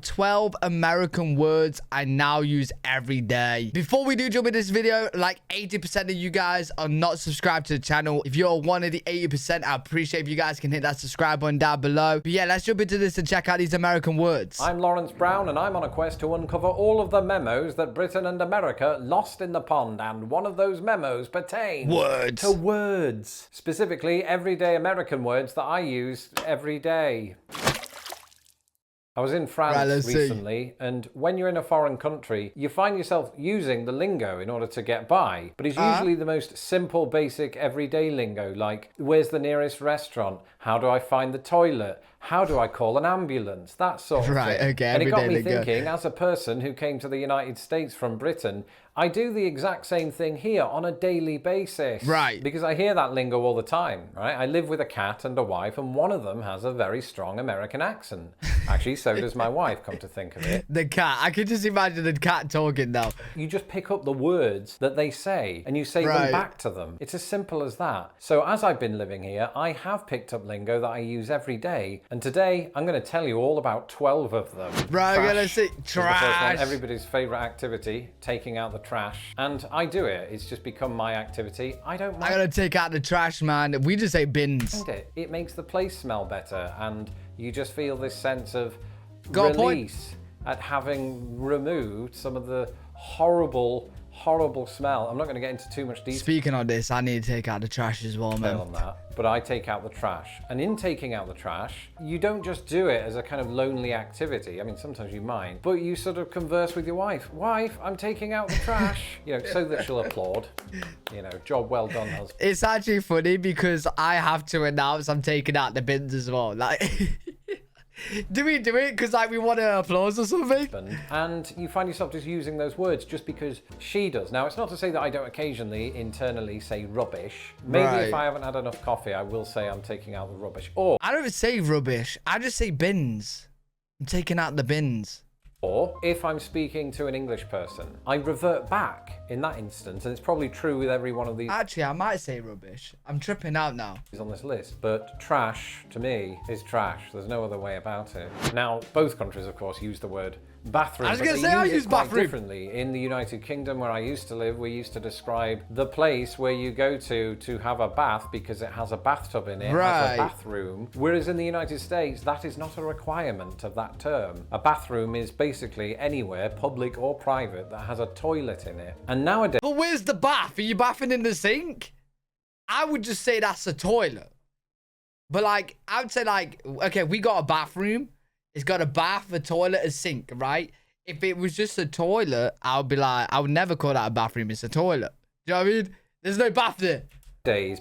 12 American words I now use every day. Before we do jump into this video, like 80% of you guys are not subscribed to the channel. If you're one of the 80%, I appreciate if you guys can hit that subscribe button down below. But yeah, let's jump into this and check out these American words. I'm Lawrence Brown, and I'm on a quest to uncover all of the memos that Britain and America lost in the pond, and one of those memos pertains to words. Specifically, everyday American words that I use every day. I was in France recently, and when you're in a foreign country, you find yourself using the lingo in order to get by. But it's usually the most simple, basic, everyday lingo, like, where's the nearest restaurant? How do I find the toilet? How do I call an ambulance? That sort of thing. Okay, and it got me thinking, as a person who came to the United States from Britain, I do the exact same thing here on a daily basis. Right. Because I hear that lingo all the time, right? I live with a cat and a wife, and one of them has a very strong American accent. Actually, so does my wife, come to think of it. The cat. I can just imagine the cat talking now. You just pick up the words that they say, and you say them back to them. It's as simple as that. So as I've been living here, I have picked up lingo that I use every day, and today I'm going to tell you all about 12 of them. Right, I'm gonna say trash. The first one, everybody's favorite activity, taking out the trash. And I do it. It's just become my activity. I don't mind. I gotta take out the trash, man. We just say bins. It makes the place smell better, and you just feel this sense of release at having removed some of the horrible smell. I'm not going to get into too much detail. Speaking of this, I need to take out the trash as well, man. On that, but I take out the trash. And in taking out the trash, you don't just do it as a kind of lonely activity. I mean, sometimes you might, but you sort of converse with your wife. Wife, I'm taking out the trash. You know, so that she'll applaud. You know, job well done, husband. It's actually funny because I have to announce I'm taking out the bins as well. Like... Do we do it because like we want to applause or something? And you find yourself just using those words just because she does. Now, it's not to say that I don't occasionally internally say rubbish. Maybe if I haven't had enough coffee, I will say I'm taking out the rubbish. Or I don't say rubbish. I just say bins. I'm taking out the bins. Or if I'm speaking to an English person, I revert back in that instance, and it's probably true with every one of these. Actually, I might say rubbish. I'm tripping out now. On this list, but trash to me is trash. There's no other way about it. Now, both countries, of course, use the word bathroom. I was gonna say I use bathroom differently. In the United Kingdom, where I used to live, we used to describe the place where you go to have a bath because it has a bathtub in it, has a bathroom. Whereas in the United States, that is not a requirement of that term. A bathroom is basically anywhere, public or private, that has a toilet in it. And nowadays, but where's the bath? Are you bathing in the sink? I would just say that's a toilet. But like, I would say like, okay, we got a bathroom. It's got a bath, a toilet, a sink, right? If it was just a toilet, I would be like, I would never call that a bathroom. It's a toilet. Do you know what I mean? There's no bath there.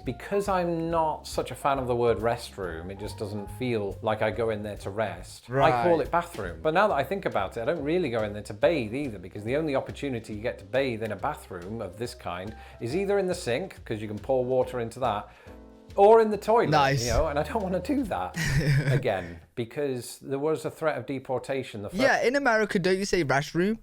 Because I'm not such a fan of the word restroom, it just doesn't feel like I go in there to rest. I call it bathroom. But now that I think about it, I don't really go in there to bathe either, because the only opportunity you get to bathe in a bathroom of this kind is either in the sink, because you can pour water into that, or in the toilet, you know, and I don't want to do that again, because there was a threat of deportation. Yeah, in America, don't you say restroom?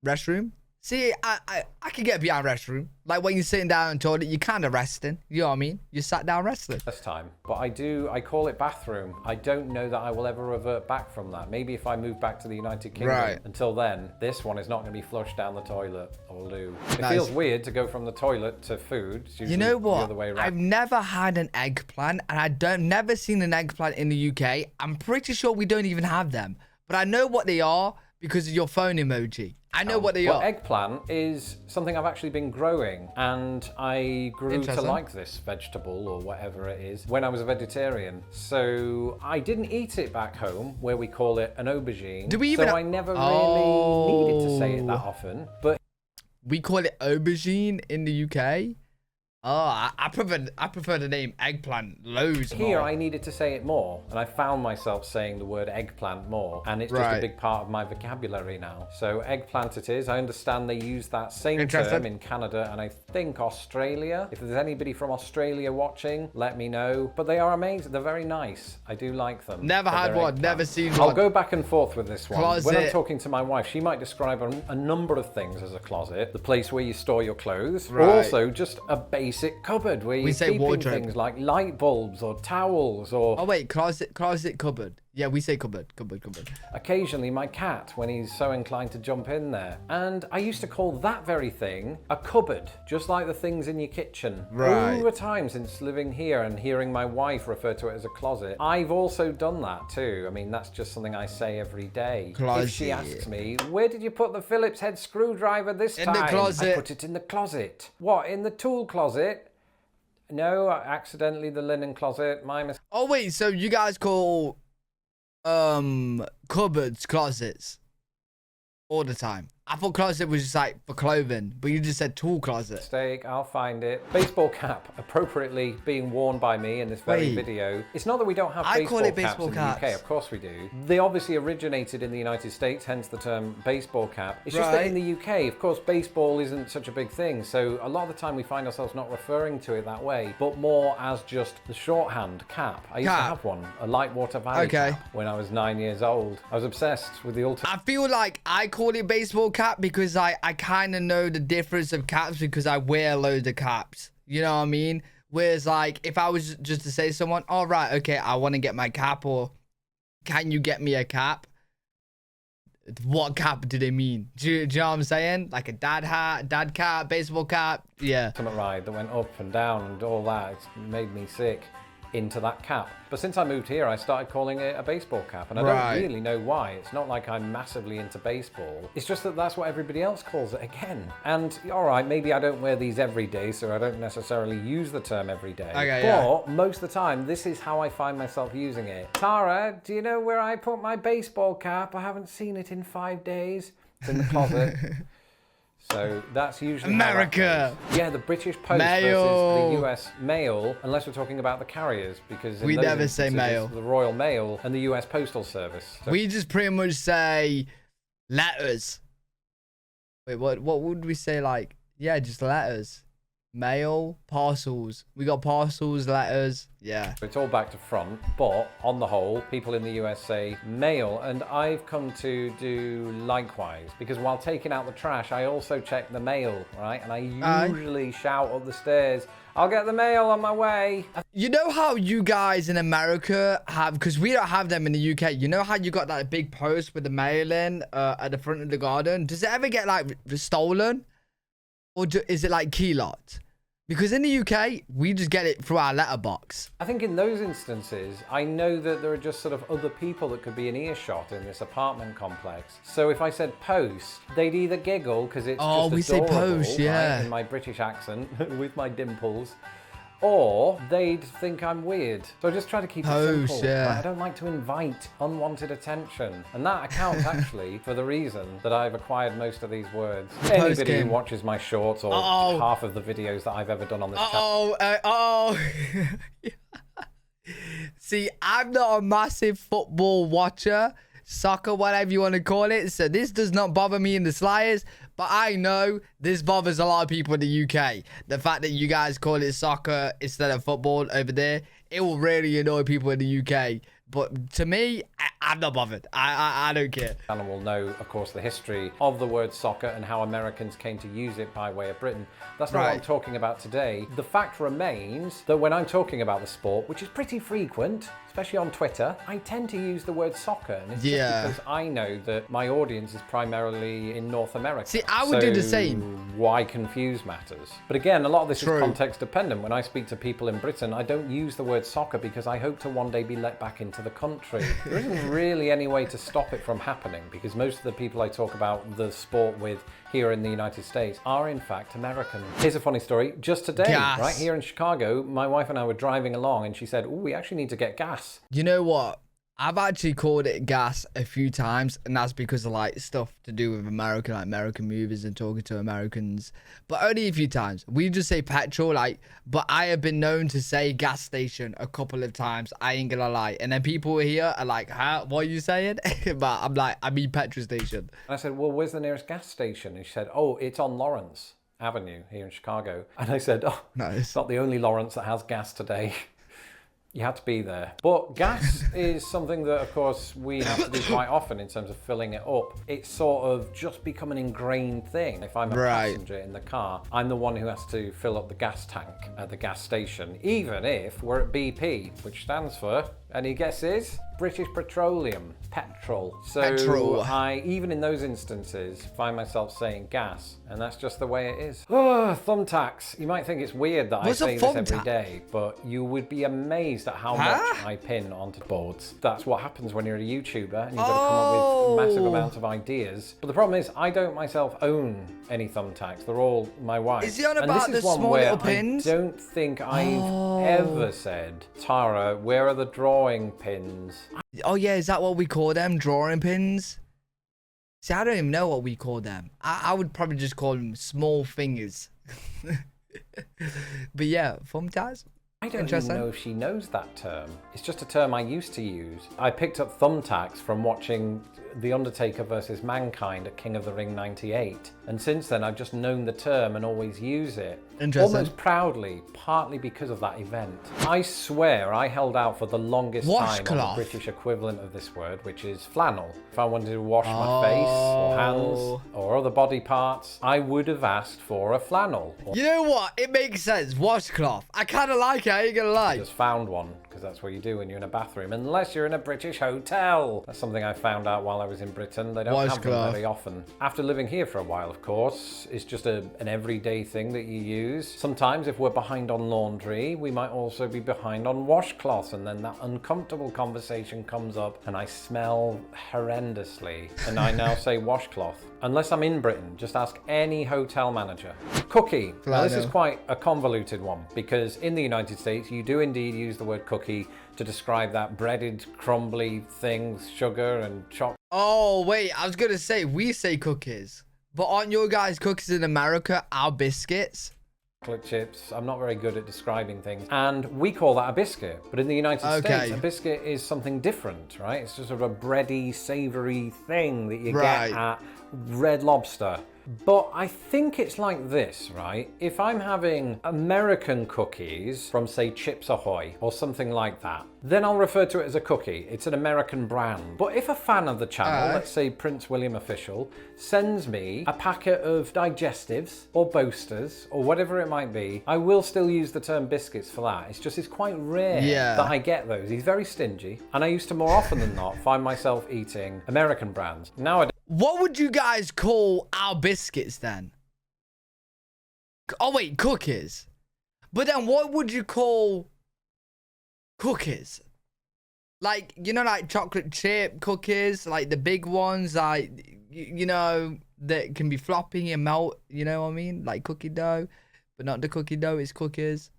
Restroom? See, I can get behind restroom. Like when you're sitting down in the toilet, you're kind of resting. You know what I mean? You sat down resting. This time. But I call it bathroom. I don't know that I will ever revert back from that. Maybe if I move back to the United Kingdom. Right. Until then, this one is not going to be flushed down the toilet or loo. It feels weird to go from the toilet to food. It's usually, you know what? The other way around. I've never had an eggplant, and never seen an eggplant in the UK. I'm pretty sure we don't even have them. But I know what they are because of your phone emoji. I know what they are. Eggplant is something I've actually been growing, and I grew to like this vegetable or whatever it is when I was a vegetarian. So I didn't eat it back home where we call it an aubergine. Do we even? So I never really needed to say it that often. But we call it aubergine in the UK. Oh, I prefer the name eggplant loads more. Here I needed to say it more, and I found myself saying the word eggplant more, and it's just a big part of my vocabulary now. So eggplant it is. I understand they use that same term in Canada and I think Australia. If there's anybody from Australia watching, let me know. But they are amazing. They're very nice. I do like them. Never had one. Never seen one. I'll go back and forth with this one. Closet. When I'm talking to my wife, she might describe a number of things as a closet. The place where you store your clothes. Or also just a basic cupboard where you're keeping things like light bulbs or towels or... Oh wait, closet cupboard. Yeah, we say cupboard, cupboard, cupboard. Occasionally my cat, when he's so inclined to jump in there. And I used to call that very thing a cupboard, just like the things in your kitchen. Right. Over time, since living here and hearing my wife refer to it as a closet, I've also done that too. I mean, that's just something I say every day. Closet. If she asks me, where did you put the Phillips head screwdriver this time? In the closet. I put it in the closet. What, in the tool closet? No, accidentally the linen closet. My mistake. Oh wait, so you guys call cupboards closets all the time? I thought closet was just like for clothing, but you just said tool closet. Mistake, I'll find it. Baseball cap, appropriately being worn by me in this very video. It's not that we don't have baseball caps in the UK, of course we do. They obviously originated in the United States, hence the term baseball cap. It's just that in the UK, of course, baseball isn't such a big thing, so a lot of the time we find ourselves not referring to it that way, but more as just the shorthand cap. I used to have one, a Lightwater Valley cap, when I was 9 years old. I was obsessed with the ultimate. I feel like I call it baseball cap because I kind of know the difference of caps because I wear loads of caps. You know what I mean? Whereas like if I was just to say to someone, all right, okay, I want to get my cap, or can you get me a cap? What cap do they mean? Do you know what I'm saying? Like a dad hat, dad cap, baseball cap. Yeah. Ultimate ride that went up and down and all that. It's made me sick into that cap. But since I moved here, I started calling it a baseball cap, and I don't really know why. It's not like I'm massively into baseball. It's just that that's what everybody else calls it again. And all right, maybe I don't wear these every day, so I don't necessarily use the term every day. But most of the time, this is how I find myself using it. Tara, do you know where I put my baseball cap? I haven't seen it in 5 days. It's in the closet. So that's usually America. Yeah, the British Post versus the US Mail, unless we're talking about the carriers, because we never say mail. The Royal Mail and the US Postal Service. So we just pretty much say letters. Wait, what would we say? Like, yeah, just letters. Mail, parcels. We got parcels, letters. Yeah. It's all back to front, but on the whole, people in the US say mail, and I've come to do likewise, because while taking out the trash, I also check the mail, right? And I usually shout up the stairs, I'll get the mail on my way. You know how you guys in America have, because we don't have them in the UK, you know how you got that big post with the mail in at the front of the garden? Does it ever get like stolen? Or is it like key lot? Because in the UK, we just get it through our letterbox. I think in those instances, I know that there are just sort of other people that could be in earshot in this apartment complex. So if I said post, they'd either giggle because it's just we say post, yeah, right, in my British accent with my dimples, or they'd think I'm weird. So I just try to keep it simple. Yeah. I don't like to invite unwanted attention. And that accounts actually for the reason that I've acquired most of these words. Anybody who watches my shorts or half of the videos that I've ever done on this channel. See, I'm not a massive football watcher, soccer, whatever you want to call it. So this does not bother me in the slightest. But I know this bothers a lot of people in the UK. The fact that you guys call it soccer instead of football over there, it will really annoy people in the UK. But to me, I'm not bothered. I don't care. And we'll know, of course, the history of the word soccer and how Americans came to use it by way of Britain. That's not what I'm talking about today. The fact remains that when I'm talking about the sport, which is pretty frequent, especially on Twitter, I tend to use the word soccer. And it's just because I know that my audience is primarily in North America. See, I would do the same. Why confuse matters? But again, a lot of this is context dependent. When I speak to people in Britain, I don't use the word soccer because I hope to one day be let back into the country. There isn't really any way to stop it from happening because most of the people I talk about the sport with here in the United States are in fact American. Here's a funny story. Just today, right here in Chicago, my wife and I were driving along and she said, oh, we actually need to get gas. You know what? I've actually called it gas a few times, and that's because of like stuff to do with American, like American movies and talking to Americans, but only a few times. We just say petrol, like, but I have been known to say gas station a couple of times. I ain't gonna lie. And then people here are like, huh, what are you saying? But I'm like, I mean petrol station. And I said, well, where's the nearest gas station? And she said, oh, it's on Lawrence Avenue here in Chicago. And I said, oh, nice. It's not the only Lawrence that has gas today. You had to be there. But gas is something that, of course, we have to do quite often in terms of filling it up. It's sort of just become an ingrained thing. If I'm a passenger in the car, I'm the one who has to fill up the gas tank at the gas station, even if we're at BP, which stands for Any guesses? British Petroleum. Petrol. So Petrol. I, even in those instances, find myself saying gas. And that's just the way it is. Oh, thumbtacks. You might think it's weird that What's I a say this every thumbtack? day, but you would be amazed at how much I pin onto boards. That's what happens when you're a YouTuber and you've got to come up with massive amounts of ideas. But the problem is, I don't myself own any thumbtacks. They're all my wife's. Is he on And about this is the one small where little pins? I don't think I've ever said, Tara, where are the drawing pins? Oh yeah, is that what we call them? Drawing pins? See, I don't even know what we call them. I would probably just call them small fingers. But yeah, thumbtacks? I don't even know if she knows that term. It's just a term I used to use. I picked up thumbtacks from watching The Undertaker versus Mankind at King of the Ring 98. And since then, I've just known the term and always use it. Interesting. Almost proudly, partly because of that event. I swear I held out for the longest time on the British equivalent of this word, which is flannel. If I wanted to wash my face or hands or other body parts, I would have asked for a flannel. You know what? It makes sense. Washcloth. I kind of like it. I ain't gonna lie. I just found one, because that's what you do when you're in a bathroom, unless you're in a British hotel. That's something I found out while I was in Britain. They don't have them very often. After living here for a while, of course, it's just an everyday thing that you use. Sometimes if we're behind on laundry, we might also be behind on washcloths, and then that uncomfortable conversation comes up and I smell horrendously, and I now say washcloth. Unless I'm in Britain, just ask any hotel manager. Cookie. Now, this is quite a convoluted one, because in the United States, you do indeed use the word cookie to describe that breaded, crumbly thing with sugar and chocolate. Oh, wait. I was going to say, we say cookies. But aren't your guys' cookies in America our biscuits? Chocolate chips. I'm not very good at describing things. And we call that a biscuit. But in the United States, a biscuit is something different, right? It's just sort of a bready, savory thing that you get at Red Lobster. But I think it's like this, right? If I'm having American cookies from, say, Chips Ahoy or something like that, then I'll refer to it as a cookie. It's an American brand. But if a fan of the channel, let's say Prince William Official, sends me a packet of digestives or boasters or whatever it might be, I will still use the term biscuits for that. It's just, it's quite rare that I get those. He's very stingy. And I used to more often than not find myself eating American brands. Nowadays, what would you guys call our biscuits then? Oh, wait, cookies. But then what would you call cookies? Like, you know, like chocolate chip cookies, like the big ones, like, you know, that can be floppy and melt, you know what I mean? Like cookie dough, but not the cookie dough, it's cookies.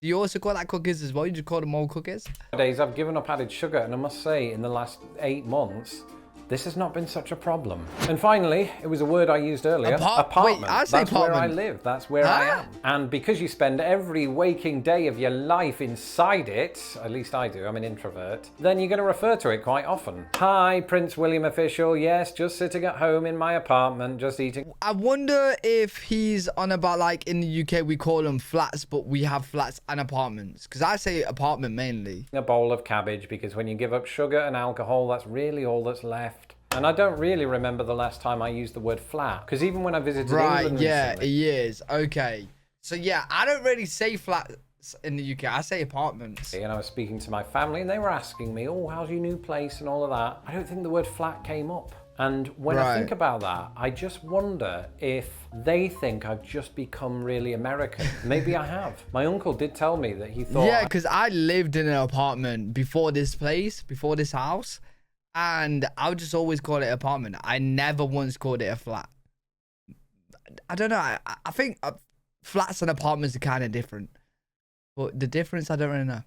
Do you also call that cookies as well? You just call them all cookies? Nowadays, I've given up added sugar, and I must say, in the last 8 months, this has not been such a problem. And finally, it was a word I used earlier, apartment. Wait, I say That's apartment. where I live. That's where I am. And because you spend every waking day of your life inside it, at least I do, I'm an introvert, then you're going to refer to it quite often. Hi, Prince William Official. Yes, just sitting at home in my apartment, just eating. I wonder if he's on about, like, in the UK, we call them flats, but we have flats and apartments. Because I say apartment mainly. A bowl of cabbage, because when you give up sugar and alcohol, that's really all that's left. And I don't really remember the last time I used the word flat, because even when I visited England recently, years. Okay. So yeah, I don't really say flats in the UK. I say apartments. And I was speaking to my family and they were asking me, oh, how's your new place and all of that. I don't think the word flat came up. And when I think about that, I just wonder if they think I've just become really American. Maybe I have. My uncle did tell me that he thought... Yeah, because I lived in an apartment before this place, before this house. And I would just always call it apartment. I never once called it a flat. I don't know. I think flats and apartments are kind of different. But the difference, I don't really know.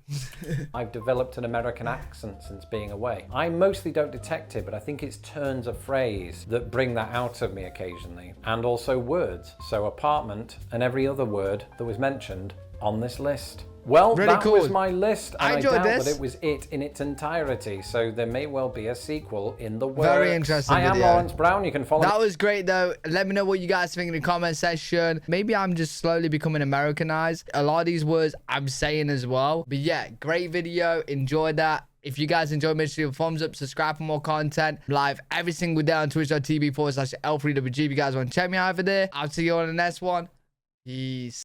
I've developed an American accent since being away. I mostly don't detect it, but I think it's turns of phrase that bring that out of me occasionally. And also words. So apartment and every other word that was mentioned on this list. Well, really that was my list, and I doubt that it was it in its entirety, so there may well be a sequel in the works. Very interesting I am video. Lawrence Brown, you can follow me. That was great, though. Let me know what you guys think in the comment section. Maybe I'm just slowly becoming Americanized. A lot of these words I'm saying as well. But yeah, great video. Enjoyed that. If you guys enjoyed, make sure you thumbs up, subscribe for more content. Live every single day on twitch.tv/L3WG. If you guys want to check me out over there, I'll see you on the next one. Peace.